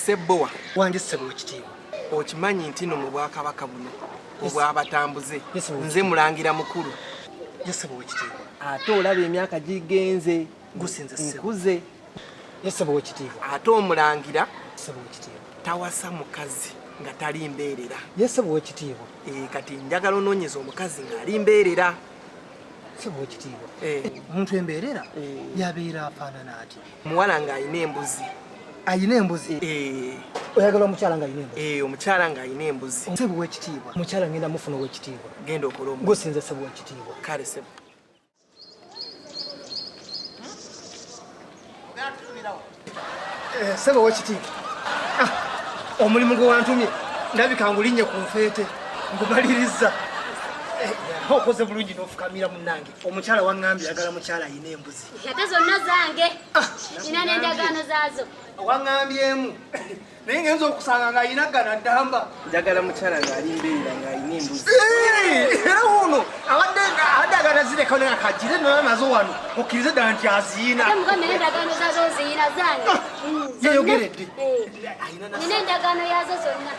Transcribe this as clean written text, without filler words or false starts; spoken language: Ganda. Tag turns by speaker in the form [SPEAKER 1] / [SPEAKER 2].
[SPEAKER 1] Ssebowa.
[SPEAKER 2] Wange Ssebowa ekitiibwa.
[SPEAKER 1] Okimanyi nti no mu Bwakabaka buno obw'Abatambuze nze mulangira mukulu.
[SPEAKER 2] Ssebowa ekitiibwa.
[SPEAKER 1] Ate olaba emyaka gigenze.
[SPEAKER 2] Gusinze
[SPEAKER 1] nkuze.
[SPEAKER 2] Ssebowa ekitiibwa.
[SPEAKER 1] Ate omulangira
[SPEAKER 2] Ssebowa ekitiibwa.
[SPEAKER 1] tawasa mukazi nga tali mbeerera.
[SPEAKER 2] Ssebowa ekitiibwa.
[SPEAKER 1] Kati njagala onoonyeza omukazi ng'ali mbeerera.
[SPEAKER 2] Ssebowa ekitiibwa. Omuntu embeerera yabeera afaanana ati.
[SPEAKER 1] Muwala ng'ayina embuzi.
[SPEAKER 2] Ayina embuzi? Oyagala omukyala ng'ayina embuzi?
[SPEAKER 1] Omukyala ng'ayina embuzi.
[SPEAKER 2] Ssebowa ekitiibwa. Mukyala ngenda mufuna ow'ekitiibwa.
[SPEAKER 1] Genda okola omuzi.
[SPEAKER 2] Gusinze Ssebowa ekitiibwa.
[SPEAKER 1] Kale Ssebowa.
[SPEAKER 2] Ssebowa ekitiibwa. Omulimu gwe wantumye ndabika ngulinye ku nfeete ngumaliriza. Okoze bulungi n'ofukamira munnange. Omukyala waŋŋambye ayagala mukyala ayina embuzi.
[SPEAKER 3] Ate zonna zange. Nina n'endagaano zaazo.
[SPEAKER 2] Waŋŋambyemu. Naye ngenza okusanga ng'ayina ggana ddamba.
[SPEAKER 1] Njagala mukyala ng'ali mbeerera ng'ayina embuzi.
[SPEAKER 2] Era wuno abadde agala zireka nakagire nona nazo wano okkirize ddala nti aziyina.
[SPEAKER 3] Ate muga naye endagaano zaazo ziyina zange.
[SPEAKER 2] Yeyogeredde.
[SPEAKER 3] Nina endagaano yaazo zonna.